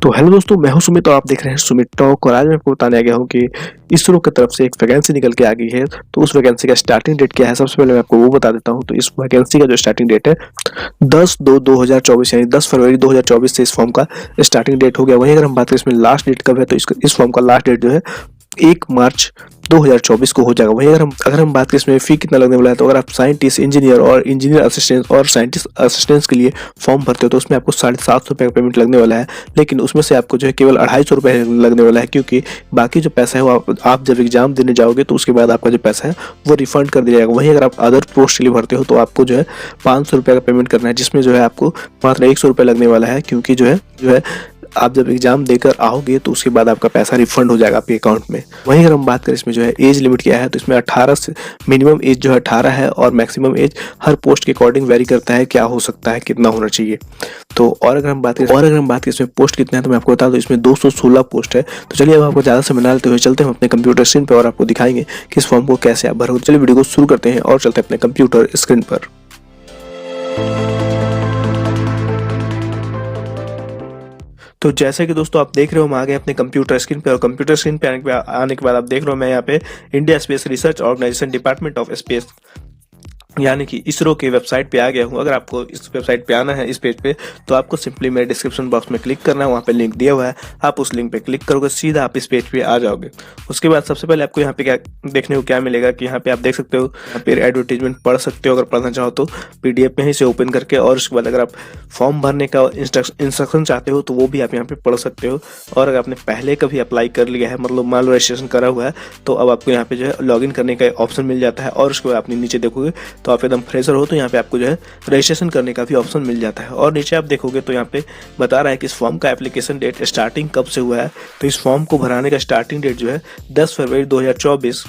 तो हेलो दोस्तों, मैं हूं सुमित और आप देख रहे हैं सुमित टॉक। और आज मैं आपको बताने आ गया हूं कि इसरो की तरफ से एक वैकेंसी निकल के आ गई है। तो उस वैकेंसी का स्टार्टिंग डेट क्या है, सबसे पहले मैं आपको वो बता देता हूं। तो इस वैकेंसी का जो स्टार्टिंग डेट है 10/2/2024 यानी 10 फरवरी 2024 से इस फॉर्म का स्टार्टिंग डेट हो गया। वहीं अगर हम बात करें इसमें लास्ट डेट कब है, तो इस फॉर्म का लास्ट डेट जो है 1 मार्च 2024 को हो जाएगा। वहीं अगर हम बात करें इसमें फ़ी कितना लगने वाला है, तो अगर आप साइंटिस्ट, इंजीनियर और इंजीनियर असिस्टेंट और साइंटिस्ट असिस्टेंट्स के लिए फॉर्म भरते हो तो उसमें आपको 750 रुपये का पेमेंट लगने वाला है। लेकिन उसमें से आपको जो है केवल 250 रुपये लगने वाला है, क्योंकि बाकी जो पैसा है वो आप जब एग्जाम देने जाओगे तो उसके बाद आपका जो पैसा है वो रिफंड कर दिया जाएगा। वहीं अगर आप अदर पोस्ट के लिए भरते हो तो आपको जो है 500 रुपये का पेमेंट करना है, जिसमें जो है आपको मात्र 100 रुपये लगने वाला है, क्योंकि जो है आप जब एग्जाम देकर आओगे तो उसके बाद आपका पैसा रिफंड हो जाएगा आपके अकाउंट में। वहीं अगर हम बात करें इसमें जो है एज लिमिट क्या है, तो इसमें 18 से मिनिमम एज जो है 18 है और मैक्सिमम एज हर पोस्ट के अकॉर्डिंग वेरी करता है, क्या हो सकता है, कितना होना चाहिए। तो और अगर हम बात करें इसमें पोस्ट कितना है, तो मैं आपको बता दूं इसमें 216 पोस्ट है। तो चलिए अब आपको ज़्यादा समय ना लेते हुए चलते हैं अपने कंप्यूटर स्क्रीन पर और आपको दिखाएंगे कि इस फॉर्म को कैसे आप भरोगे। चलिए वीडियो को शुरू करते हैं और चलते हैं अपने कंप्यूटर स्क्रीन पर। तो जैसे कि दोस्तों आप देख रहे हो, हम आ गए अपने कंप्यूटर स्क्रीन पे और कंप्यूटर स्क्रीन पे आने के बाद आप देख रहे हो मैं यहाँ पे India space research organisation department of space यानी कि इसरो के वेबसाइट पे आ गया हूँ। अगर आपको इस वेबसाइट पे आना है, इस पेज पे, तो आपको सिंपली मेरे डिस्क्रिप्शन बॉक्स में क्लिक करना है, वहाँ पे लिंक दिया हुआ है। आप उस लिंक पे क्लिक करोगे, सीधा आप इस पेज पे आ जाओगे। उसके बाद सबसे पहले आपको यहाँ पे क्या देखने को क्या मिलेगा कि यहाँ पे आप देख सकते हो, यहाँ पे एडवर्टीजमेंट पढ़ सकते हो अगर पढ़ना चाहो तो PDF में ही से ओपन करके। और उसके बाद अगर आप फॉर्म भरने का इंस्ट्रक्शन चाहते हो तो वो भी आप यहाँ पे पढ़ सकते हो। और अगर आपने पहले कभी अप्लाई कर लिया है, मतलब मान लो रजिस्ट्रेशन करा हुआ है, तो अब आपको यहाँ पे जो है लॉगिन करने का ऑप्शन मिल जाता है। और उसके बाद आपने नीचे देखोगे तो आप एकदम फ्रेशर हो तो यहाँ पे आपको जो है रजिस्ट्रेशन करने का भी ऑप्शन मिल जाता है। और नीचे आप देखोगे तो यहाँ पे बता रहा है कि इस फॉर्म का एप्लीकेशन डेट स्टार्टिंग कब से हुआ है। तो इस फॉर्म को भराने का स्टार्टिंग डेट जो है 10 फरवरी 2024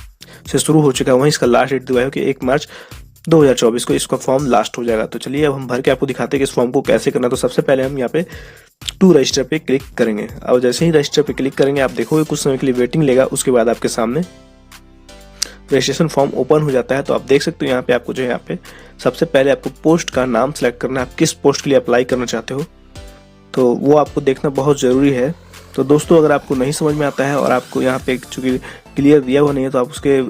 से शुरू हो चुका है। वहीं इसका लास्ट डेट दिया है कि 1 मार्च 2024 को इसका फॉर्म लास्ट हो जाएगा। तो चलिए अब हम भर के आपको दिखाते हैं कि इस फॉर्म को कैसे करना है। तो सबसे पहले हम यहाँ पे टू रजिस्टर पे क्लिक करेंगे और जैसे ही रजिस्टर पे क्लिक करेंगे आप देखोगे कुछ समय के लिए वेटिंग लेगा। उसके बाद आपके सामने रजिस्ट्रेशन फॉर्म ओपन हो जाता है। तो आप देख सकते हो यहाँ पे आपको जो है यहाँ पे सबसे पहले आपको पोस्ट का नाम सेलेक्ट करना है, आप किस पोस्ट के लिए अप्लाई करना चाहते हो, तो वो आपको देखना बहुत ज़रूरी है। तो दोस्तों अगर आपको नहीं समझ में आता है और आपको यहाँ पे चूँकि क्लियर दिया हुआ नहीं है, तो आप उसके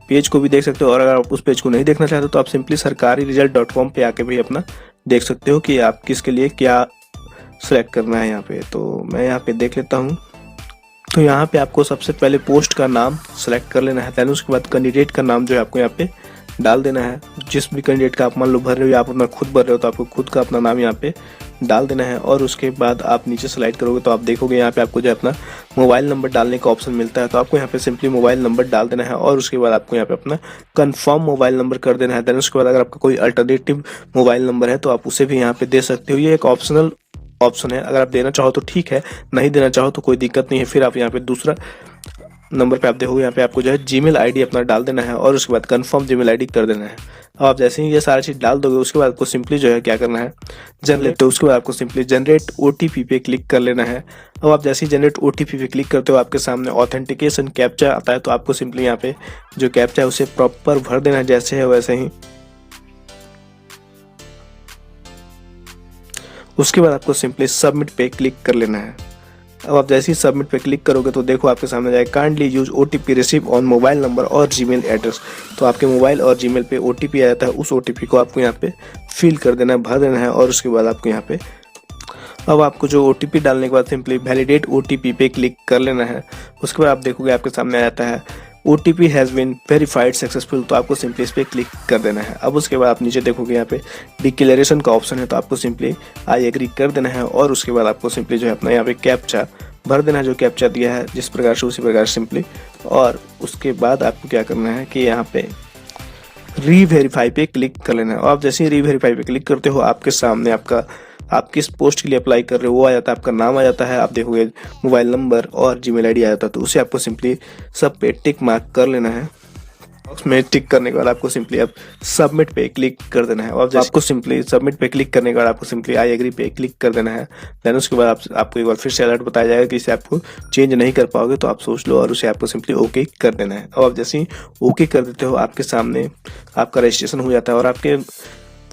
पेज को भी देख सकते हो। और अगर आप उस पेज को नहीं देखना चाहते तो आप सिंपली sarkariresult.com पे आके भी अपना देख सकते हो कि आप किसके लिए क्या सेलेक्ट करना है यहाँ पे। तो मैं यहाँ पे देख लेता हूँ। तो यहाँ पे आपको सबसे पहले पोस्ट का नाम सेलेक्ट कर लेना है, देन उसके बाद कैंडिडेट का नाम जो है आपको यहाँ पे डाल देना है। जिस भी कैंडिडेट का आप मान लो भर रहे हो या आप अपना खुद भर रहे हो तो आपको खुद का अपना नाम यहाँ पे डाल देना है। और उसके बाद आप नीचे स्लाइड करोगे तो आप देखोगे यहाँ पे आपको जो है अपना मोबाइल नंबर डालने का ऑप्शन मिलता है। तो आपको यहाँ पे सिंपली मोबाइल नंबर डाल देना है और उसके बाद आपको यहाँ पे अपना कंफर्म मोबाइल नंबर कर देना है। देन उसके बाद अगर आपका कोई अल्टरनेटिव मोबाइल नंबर है तो आप उसे भी यहाँ पे दे सकते हो। ये एक ऑप्शनल ऑप्शन है, अगर आप देना चाहो तो ठीक है, नहीं देना चाहो तो कोई दिक्कत नहीं है। फिर आप यहाँ पे दूसरा नंबर पे आप देखोगे यहाँ पे आपको जो है जीमेल आईडी अपना डाल देना है और उसके बाद कंफर्म जीमेल आईडी कर देना है। अब आप जैसे ही ये सारी चीज़ डाल दोगे उसके बाद आपको सिंपली जो है क्या करना है, जनरेट। तो उसके बाद आपको सिंपली जनरेट OTP पे क्लिक कर लेना है। अब आप जैसे ही जनरेट OTP पे क्लिक करते हो आपके सामने ऑथेंटिकेशन कैप्चा आता है। तो आपको सिंपली यहाँ पे जो कैप्चा है उसे प्रॉपर भर देना है, जैसे है वैसे ही। उसके बाद आपको सिंपली सबमिट पे क्लिक कर लेना है। अब आप जैसे ही सबमिट पे क्लिक करोगे तो देखो आपके सामने जाएगा kindly use OTP receive on mobile number और जीमेल एड्रेस। तो आपके मोबाइल और जीमेल पे OTP आ जाता है, उस OTP को आपको यहाँ पे फिल कर देना है, भर देना है। और उसके बाद आपको यहाँ पे अब आपको जो OTP डालने के बाद सिंपली वैलिडेट OTP पे क्लिक कर लेना है। उसके बाद आप देखोगे आपके सामने आ जाता है OTP has been verified successful. तो आपको सिंपली इस पर क्लिक कर देना है। अब उसके बाद आप नीचे देखोगे यहाँ पे डिक्लेरेशन का ऑप्शन है, तो आपको सिंपली आई एग्री कर देना है। और उसके बाद आपको सिंपली जो है अपना यहाँ पे कैप्चा भर देना है, जो कैप्चा दिया है जिस प्रकार से उसी प्रकार सिंपली। और उसके बाद आपको क्या करना है कि यहाँ पे रीवेरीफाई पे क्लिक कर लेना है। और आप जैसे ही रीवेरीफाई पे क्लिक करते हो आपके सामने आप किस पोस्ट के लिए अप्लाई कर रहे हो वो आ जाता है, आपका नाम आ जाता है, आप देखोगे मोबाइल नंबर और जीमेल आईडी आ जाता है। तो उसे आपको सिंपली सब पे टिक मार्क कर लेना है। उसमें टिक करने के बाद आपको सिंपली अब सबमिट पे क्लिक कर देना है। और आपको सिंपली सबमिट पे क्लिक करने के बाद आपको सिंपली आई एग्री पे क्लिक कर देना है। देन उसके बाद आपको एक बार फिर से अलर्ट बताया जाएगा कि इसे आपको चेंज नहीं कर पाओगे, तो आप सोच लो और उसे आपको सिंपली ओके कर देना है। और आप जैसे ही ओके कर देते हो आपके सामने आपका रजिस्ट्रेशन हो जाता है और आपके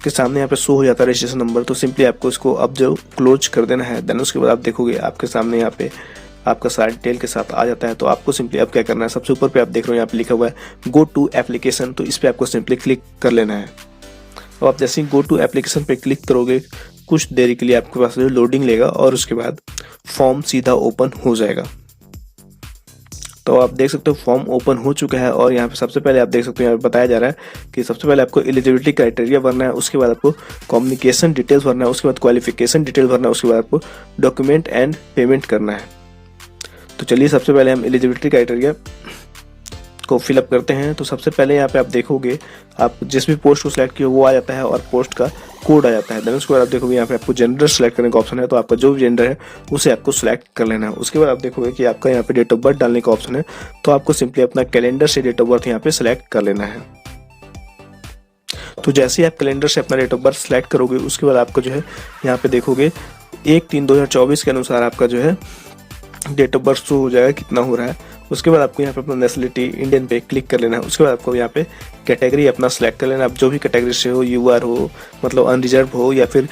आपके सामने यहाँ पे शो हो जाता है रजिस्ट्रेशन नंबर। तो सिंपली आपको इसको अब जो क्लोज कर देना है। देन उसके बाद आप देखोगे आपके सामने यहाँ पे आपका सारा डिटेल के साथ आ जाता है। तो आपको सिंपली अब क्या करना है, सबसे ऊपर पे आप देख रहे हो यहाँ पे लिखा हुआ है गो टू एप्लीकेशन, तो इस पर आपको सिंपली क्लिक कर लेना है। तो आप जैसे ही गो टू एप्लीकेशन पे क्लिक करोगे कुछ देरी के लिए आपके पास जो लोडिंग लेगा और उसके बाद फॉर्म सीधा ओपन हो जाएगा। तो आप देख सकते हो फॉर्म ओपन हो चुका है और यहाँ पे सबसे पहले आप देख सकते हो यहाँ पे बताया जा रहा है कि सबसे पहले आपको एलिजिबिलिटी क्राइटेरिया भरना है, उसके बाद आपको कम्युनिकेशन डिटेल्स भरना है, उसके बाद क्वालिफिकेशन डिटेल भरना है, उसके बाद आपको डॉक्यूमेंट एंड पेमेंट करना है। तो चलिए सबसे पहले हम एलिजिबिलिटी क्राइटेरिया को फिलअप करते हैं। तो सबसे पहले यहाँ पे आप देखोगे आप जिस भी पोस्ट को सिलेक्ट किया वो आ जाता है और पोस्ट का कोड आ जाता है। देन उसके बाद आप देखोगे यहाँ पे आपको जेंडर सेलेक्ट करने का ऑप्शन है, तो आपका जो भी जेंडर है उसे आपको सिलेक्ट कर लेना है। उसके बाद आप देखोगे कि आपका यहाँ पे डेट ऑफ बर्थ डालने का ऑप्शन है, तो आपको सिंपली अपना कैलेंडर से डेट ऑफ बर्थ यहाँ पे सिलेक्ट कर लेना है। तो जैसे ही आप कैलेंडर से अपना डेट ऑफ बर्थ सिलेक्ट करोगे उसके बाद आपको जो है यहाँ पे देखोगे 1/3/2024 के अनुसार आपका जो है डेट ऑफ बर्थ शो हो जाएगा कितना हो रहा है। उसके बाद आपको यहाँ पे अपना नेशनलिटी इंडियन पे क्लिक कर लेना है। उसके बाद आपको यहाँ पे कैटेगरी अपना सेलेक्ट कर लेना है। आप जो भी कैटेगरी से हो, यूआर हो मतलब अनरिजर्व हो या फिर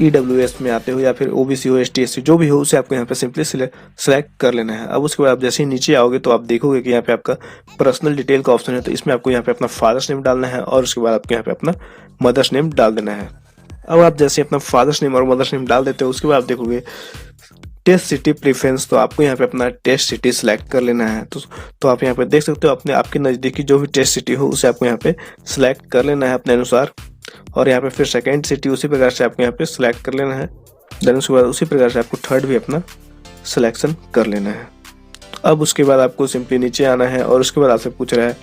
ईडब्ल्यूएस में आते हो या फिर ओबीसी हो, एसटी एससी जो भी हो उसे आपको यहाँ पे सिंपली सेलेक्ट कर लेना है। अब उसके बाद आप जैसे ही नीचे आओगे तो आप देखोगे कि यहाँ पे आपका पर्सनल डिटेल का ऑप्शन है, तो इसमें आपको यहाँ पे अपना फादर्स नेम डालना है और उसके बाद आपको यहाँ पे अपना मदर्स नेम डाल देना है। अब आप जैसे अपना फादर्स नेम और मदर्स नेम डाल देते हो उसके बाद आप देखोगे टेस्ट सिटी प्रेफरेंस, तो आपको यहाँ पे अपना टेस्ट सिटी सिलेक्ट कर लेना है। तो आप यहाँ पे देख सकते हो अपने आपके नज़दीकी जो भी टेस्ट सिटी हो उसे आपको यहाँ पे सिलेक्ट कर लेना है अपने अनुसार। और यहाँ पे फिर सेकंड सिटी उसी प्रकार से आपको यहाँ पे सिलेक्ट कर लेना है। देन उसके बाद उसी प्रकार से आपको थर्ड भी अपना सिलेक्शन कर लेना है। अब उसके बाद आपको सिंपली नीचे आना है और उसके बाद आपसे पूछ रहा है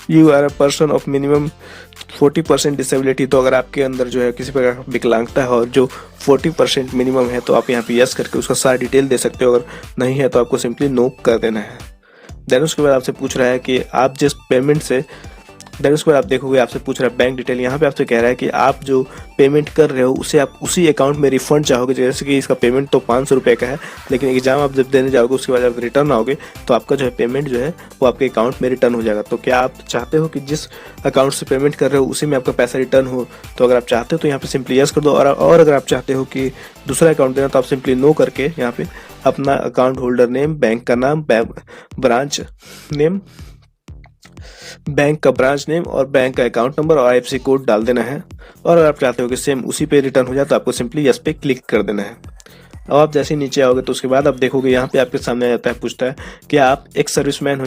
you are a person of minimum 40% disability, तो अगर आपके अंदर जो है किसी प्रकार का विकलांगता है और जो 40% मिनिमम है तो आप यहाँ पे यस करके उसका सारा डिटेल दे सकते हो। अगर नहीं है तो आपको सिंपली नो कर देना है। देन उसके बाद आपसे पूछ रहा है कि आप जिस पेमेंट से देन उसके बाद आप देखोगे आपसे पूछ रहा है बैंक डिटेल। यहाँ पे आपसे कह रहा है कि आप जो पेमेंट कर रहे हो उसे आप उसी अकाउंट में रिफंड चाहोगे। जैसे कि इसका पेमेंट तो 500 रुपये का है, लेकिन एग्जाम आप जब देने जाओगे उसके बाद जब रिटर्न आओगे तो आपका जो है पेमेंट जो है वो आपके अकाउंट में रिटर्न हो जाएगा। तो क्या आप चाहते हो कि जिस अकाउंट से पेमेंट कर रहे हो उसी में आपका पैसा रिटर्न हो? तो अगर आप चाहते हो तो यहाँ पे सिंपली यस कर दो। और अगर आप चाहते हो कि दूसरा अकाउंट देना तो आप सिंपली नो करके यहाँ पे अपना अकाउंट होल्डर नेम, बैंक का नाम, ब्रांच नेम, बैंक का ब्रांच नेम और बैंक का अकाउंट नंबर और आईएफएससी कोड डाल देना है। और अगर आप चाहते हो कि सेम उसी पे रिटर्न हो जाए तो आपको सिंपली यस पे क्लिक कर देना है। अब आप जैसे नीचे आओगे तो उसके बाद आप देखोगे यहाँ पे आपके सामने आ जाता है, पूछता है क्या आप एक्स सर्विसमैन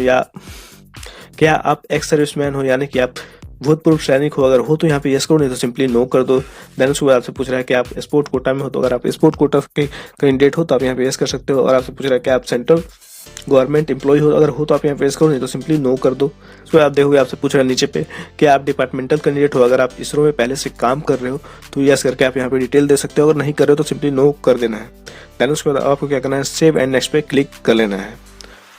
हो यानी कि आप भूतपूर्व सैनिक हो। अगर हो तो यहाँ पे यस करो, नहीं तो सिंपली नो कर दो। देन उसके बाद आपसे पूछ रहा है कि आप स्पोर्ट कोटा में हो, तो अगर आप स्पोर्ट कोटा के कैंडिडेट हो तो आप यहाँ पे यस कर सकते हो। और आपसे पूछ रहा है कि आप सेंट्रल गवर्नमेंट एम्प्लॉय हो, अगर हो तो आप यहाँ पे यस करो, नहीं तो सिंपली नो कर दो। उसके बाद आप देखोगे आपसे पूछ रहा है नीचे पे कि आप डिपार्टमेंटल कैंडिडेट हो। अगर आप इसरो में पहले से काम कर रहे हो तो यस करके आप यहाँ पे डिटेल दे सकते हो। अगर नहीं कर रहे हो तो सिंपली नो कर देना है। देन उसके बाद आपको क्या करना है, सेव एंड नेक्स्ट पे क्लिक कर लेना है।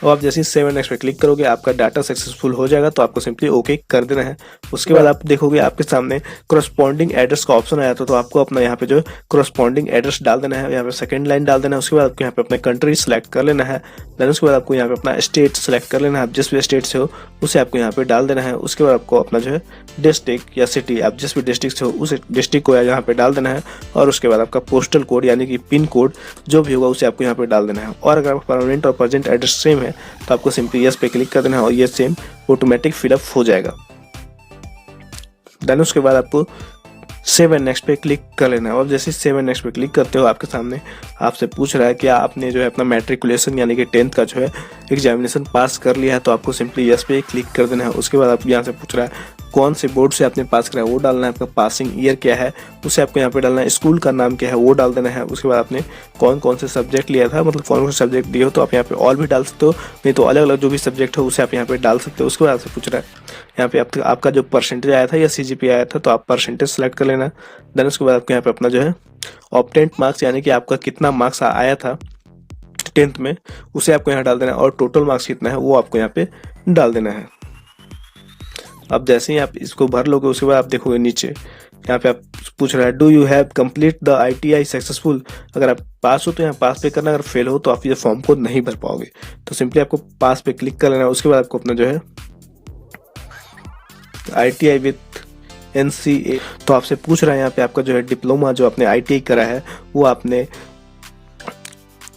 और आप जैसे ही सेव एंड नेक्स्ट पे क्लिक करोगे आपका डाटा सक्सेसफुल हो जाएगा, तो आपको सिंपली ओके कर देना है। उसके बाद आप देखोगे आपके सामने कोरस्पॉन्डिंग एड्रेस का ऑप्शन आया था, तो आपको अपना यहाँ पे जो कोरस्पॉन्डिंग एड्रेस डाल देना है। यहाँ पे सेकंड लाइन डाल देना है। उसके बाद आपको यहाँ पे अपने कंट्री सेलेक्ट कर लेना है। देन उसके बाद आपको यहाँ पे अपना स्टेट सेलेक्ट कर लेना है। आप जिस भी स्टेट से हो उसे आपको यहाँ पे डाल देना है। उसके बाद आपको अपना जो है डिस्ट्रिक्ट या सिटी, आप जिस भी डिस्ट्रिक्ट से हो उस डिस्ट्रिक्ट को यहाँ पे डाल देना है। और उसके बाद आपका पोस्टल कोड यानी कि पिन कोड जो भी होगा उसे आपको यहाँ पे डाल देना है। और अगर परमानेंट और प्रेजेंट एड्रेस सेम है तो आपको सिंपली यस पे क्लिक कर देना है और ये सेम ऑटोमेटिक फिलअप हो जाएगा। देन उसके बाद आपको सेव एंड नेक्स्ट पे क्लिक कर लेना है। और जैसे सेव एंड नेक्स्ट पे क्लिक करते हो आपके सामने आपसे पूछ रहा है कि आपने जो है अपना मैट्रिकुलेशन यानी कि 10th का जो है एग्जामिनेशन पास कर लिया है, तो आपको सिंपली यस पे क्लिक कर देना है। उसके बाद आप यहाँ से पूछ रहा है कौन से बोर्ड से आपने पास करा है वो डालना है। आपका पासिंग ईयर क्या है उसे आपको यहाँ पे डालना है। स्कूल का नाम क्या है वो डाल देना है। उसके बाद आपने कौन कौन से सब्जेक्ट लिया था, मतलब कौन कौन से सब्जेक्ट दिए हो, तो आप यहाँ पे ऑल भी डाल सकते हो, नहीं तो अलग अलग जो भी सब्जेक्ट हो उसे आप यहाँ पे डाल सकते हो। उसके बाद आपसे पूछ रहा है यहाँ पे आपका जो परसेंटेज आया था या CGPA आया था, तो आप परसेंटेज सेलेक्ट कर लेना। देन उसके बाद आपको यहाँ पे अपना जो है ऑब्टेंड मार्क्स यानी कि आपका कितना मार्क्स आया था 10th में उसे आपको यहाँ डाल देना है। और टोटल मार्क्स कितना है वो आपको यहाँ पे डाल देना है। अब जैसे ही आप इसको भर लोगे उसके बाद आप देखोगे नीचे यहाँ पे आप पूछ रहा है do you have complete the ITI successful. अगर आप पास हो तो यहाँ पास पे करना, अगर फेल हो तो आप ये फॉर्म को नहीं भर पाओगे। तो सिंपली आपको पास पे क्लिक कर लेना है। उसके बाद आपको अपना जो है ITI विथ NCA। तो आपसे पूछ रहा है यहाँ पे आपका जो है डिप्लोमा जो आपने ITI करा है वो आपने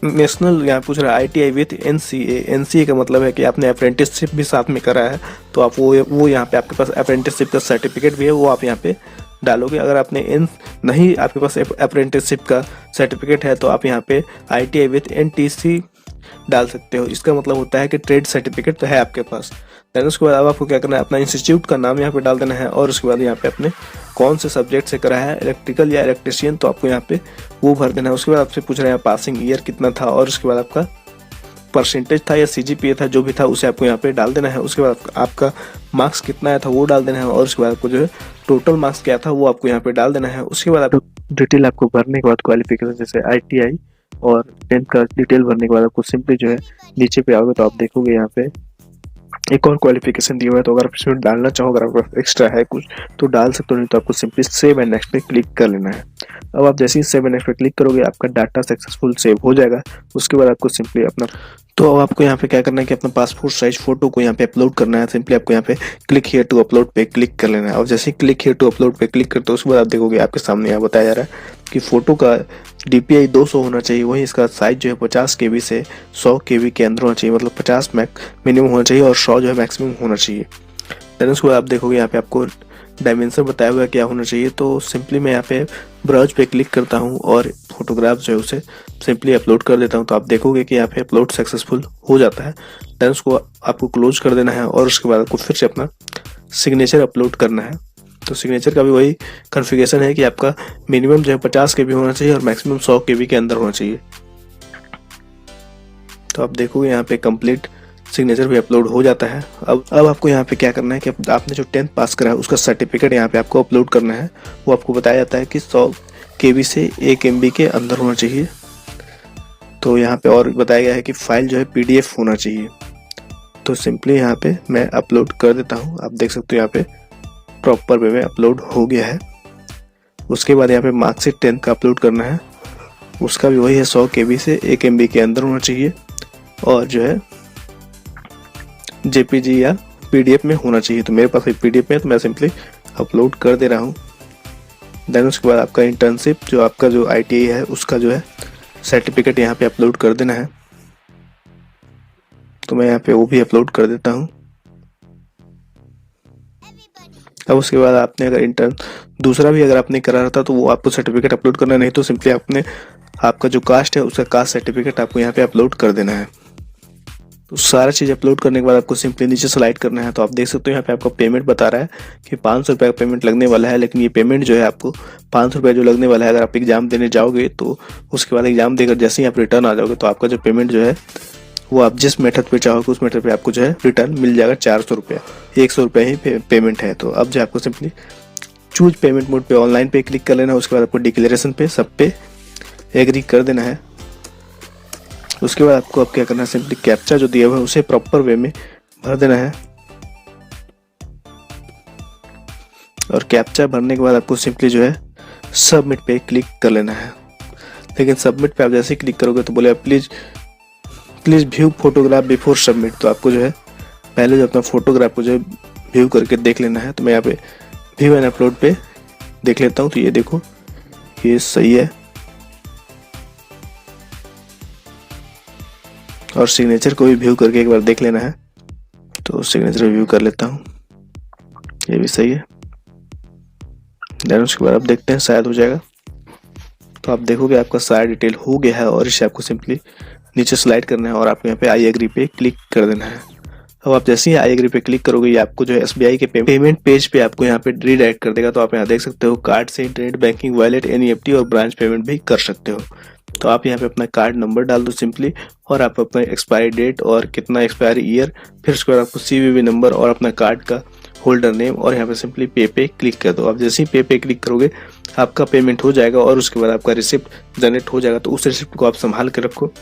नेशनल, यहाँ पूछ रहा है ITI विथ NCA का मतलब है कि आपने अप्रेंटिसशिप भी साथ में करा है, तो आप वो यहाँ पे आपके पास अप्रेंटिसशिप का सर्टिफिकेट भी है, वो आप यहाँ पे डालोगे। अगर आपने नहीं आपके पास अप्रेंटिसशिप का सर्टिफिकेट है तो आप यहाँ पे ITI विथ NTC डाल सकते हो। इसका मतलब होता है कि ट्रेड सर्टिफिकेट तो है आपके पास। देन उसके बाद अब आपको क्या करना है, अपना इंस्टीट्यूट का नाम यहाँ पे डाल देना है और उसके बाद यहाँ पे अपने कौन से सब्जेक्ट से करा है, इलेक्ट्रिकल या इलेक्ट्रिशियन, तो आपको यहाँ पे वो भर देना है। उसके बाद आपसे पूछ रहे हैं पासिंग ईयर कितना था और उसके बाद आपका परसेंटेज था या CGPA था, जो भी था उसे आपको यहाँ पे डाल देना है। उसके बाद आपका मार्क्स कितना आया था वो डाल देना है और उसके बाद आपको जो है टोटल मार्क्स क्या था वो आपको यहाँ पे डाल देना है। उसके बाद आप डिटेल आपको भरने के बाद क्वालिफिकेशन जैसे ITI और 10th का डिटेल भरने के बाद आपको सिंपली जो है नीचे पे आओगे तो आप देखोगे यहाँ पे एक और क्वालिफिकेशन दिया हुआ है, तो अगर आप इसमें डालना चाहो, अगर आपका एक्स्ट्रा है कुछ तो डाल सकते हो, नहीं तो आपको सिंपली सेव एंड नेक्स्ट पे क्लिक कर लेना है। अब आप जैसे ही सेव एंड नेक्स्ट पे क्लिक करोगे आपका डाटा सक्सेसफुल सेव हो जाएगा। उसके बाद आपको सिंपली अपना, तो अब आपको यहाँ पे क्या करना है कि अपना पासपोर्ट साइज फोटो को यहाँ पे अपलोड करना है। सिंपली आपको यहाँ पे क्लिक हियर टू अपलोड पे क्लिक कर लेना है और जैसे ही क्लिक हियर टू अपलोड पे क्लिक करते हो उसके बाद आप देखोगे आपके सामने यहाँ बताया जा रहा है कि फोटो का DPI 200 होना चाहिए, वहीं इसका साइज जो है 50 KB से 100 KB के अंदर होना चाहिए, मतलब 50 मिनिमम होना चाहिए और 100 जो है मैक्सिमम होना चाहिए। देन उसके बाद आप देखोगे यहाँ पे आपको डायमेंशन बताया हुआ है क्या होना चाहिए, तो सिंपली मैं यहाँ पे ब्राउज पे क्लिक करता हूँ और फोटोग्राफ जो है उसे सिंपली अपलोड कर देता हूँ। तो आप देखोगे कि यहाँ पे अपलोड सक्सेसफुल हो जाता है। देन उसको आपको क्लोज कर देना है और उसके बाद आपको फिर से अपना सिग्नेचर अपलोड करना है। तो सिग्नेचर का भी वही कॉन्फ़िगरेशन है कि आपका मिनिमम जो है 50 KB होना चाहिए और मैक्सिमम 100 KB के अंदर होना चाहिए। तो आप देखोगे यहाँ पे कंप्लीट सिग्नेचर भी अपलोड हो जाता है। अब आपको यहाँ पे क्या करना है कि आपने जो 10th पास करा है उसका सर्टिफिकेट यहाँ पे आपको अपलोड करना है। वो आपको बताया जाता है कि 100 KB से 1 MB के अंदर होना चाहिए। तो यहाँ पे और बताया गया है कि फाइल जो है PDF होना चाहिए। तो सिंपली यहाँ पे मैं अपलोड कर देता हूँ। आप देख सकते हो यहाँ पे प्रॉपर वे में अपलोड हो गया है। उसके बाद यहाँ पे मार्कशीट 10th का अपलोड करना है, उसका भी वही है 100 KB से 1 MB के अंदर होना चाहिए और जो है JPG या PDF में होना चाहिए। तो मेरे पास PDF में है तो मैं सिंपली अपलोड कर दे रहा हूँ। देन उसके बाद आपका इंटर्नशिप जो आपका जो ITI है उसका जो है सर्टिफिकेट यहाँ पे अपलोड कर देना है। तो मैं यहाँ पे वो भी अपलोड कर देता हूँ। अब उसके बाद आपने अगर दूसरा भी अगर आपने करा था तो वो आपको सर्टिफिकेट अपलोड करना, नहीं तो सिंपली आपका जो कास्ट है उसका कास्ट सर्टिफिकेट आपको यहाँ पे अपलोड कर देना है। तो सारा चीज़ अपलोड करने के बाद आपको सिंपली नीचे स्लाइड करना है। तो आप देख सकते हो यहाँ पे आपका पेमेंट बता रहा है कि 500 रुपये का पेमेंट लगने वाला है, लेकिन ये पेमेंट जो है आपको 500 रुपये जो लगने वाला है, अगर आप एग्जाम देने जाओगे तो उसके बाद एग्जाम देकर जैसे ही आप रिटर्न आ जाओगे तो आपका जो पेमेंट जो है वो आप जिस मेथड पे चाहोगे उस मेथड पे आपको जो है रिटर्न मिल जाएगा 400 रुपये। 100 रुपये ही पेमेंट है। तो अब जो आपको सिंपली चूज पेमेंट मोड पे ऑनलाइन पे क्लिक कर लेना है। उसके बाद आपको डिक्लेरेशन पे सब पे एग्री कर देना है। उसके बाद आपको अब क्या करना है, सिंपली कैप्चा जो दिया हुआ है उसे प्रॉपर वे में भर देना है और कैप्चा भरने के बाद आपको सिंपली जो है सबमिट पे क्लिक कर लेना है। लेकिन सबमिट पे आप जैसे ही क्लिक करोगे तो बोले please view photograph before submit. तो आपको जो है पहले जो अपना फोटोग्राफ को जो है व्यू करके देख लेना है। तो मैं यहाँ पे व्यू एंड अपलोड पे देख लेता हूँ। तो ये देखो ये सही है और सिग्नेचर को भी व्यू करके एक बार देख लेना है। तो सिग्नेचर व्यू कर लेता हूँ, ये भी सही है। देन उसके बाद आप देखते हैं शायद हो जाएगा। तो आप देखोगे आपका सारा डिटेल हो गया है और इसे आपको सिंपली नीचे स्लाइड करना है और आपको यहाँ पे आई एग्री पे क्लिक कर देना है। अब आप जैसे ही आई एग्री पे क्लिक करोगे ये आपको जो है SBI के पेमेंट पेज पे आपको यहाँ पे रीडायरेक्ट कर देगा। तो आप यहाँ देख सकते हो कार्ड से इंटरनेट बैंकिंग, वॉलेट, NEFT और ब्रांच पेमेंट भी कर सकते हो। तो आप यहाँ पे अपना कार्ड नंबर डाल दो सिंपली और आप अपना एक्सपायरी डेट और कितना एक्सपायरी ईयर, फिर उसके बाद आपको CVV नंबर और अपना कार्ड का होल्डर नेम और यहाँ पे सिंपली पे क्लिक कर दो। आप जैसे ही पे क्लिक करोगे आपका पेमेंट हो जाएगा और उसके बाद आपका रिसिप्ट जनरेट हो जाएगा। तो उस रिसिप्ट को आप संभाल के रखो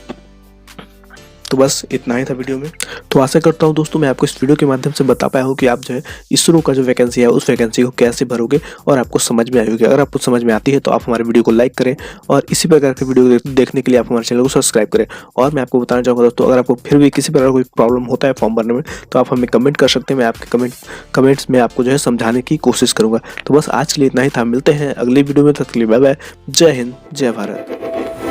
तो बस इतना ही था वीडियो में। तो आशा करता हूँ दोस्तों मैं आपको इस वीडियो के माध्यम से बता पाया हूँ कि आप जो है इसरो का जो वैकेंसी है उस वैकेंसी को कैसे भरोगे और आपको समझ में आई होगी। अगर आपको समझ में आती है तो आप हमारे वीडियो को लाइक करें और इसी प्रकार के वीडियो देखने के लिए आप हमारे चैनल को सब्सक्राइब करें। और मैं आपको बताना चाहूँगा दोस्तों, अगर आपको फिर भी किसी प्रकार कोई प्रॉब्लम होता है फॉर्म भरने में तो आप हमें कमेंट कर सकते हैं। मैं आपके कमेंट्स में आपको जो है समझाने की कोशिश करूँगा। तो बस आज के लिए इतना ही था, मिलते हैं अगली वीडियो में, तब तक के लिए बाय बाय। जय हिंद, जय भारत।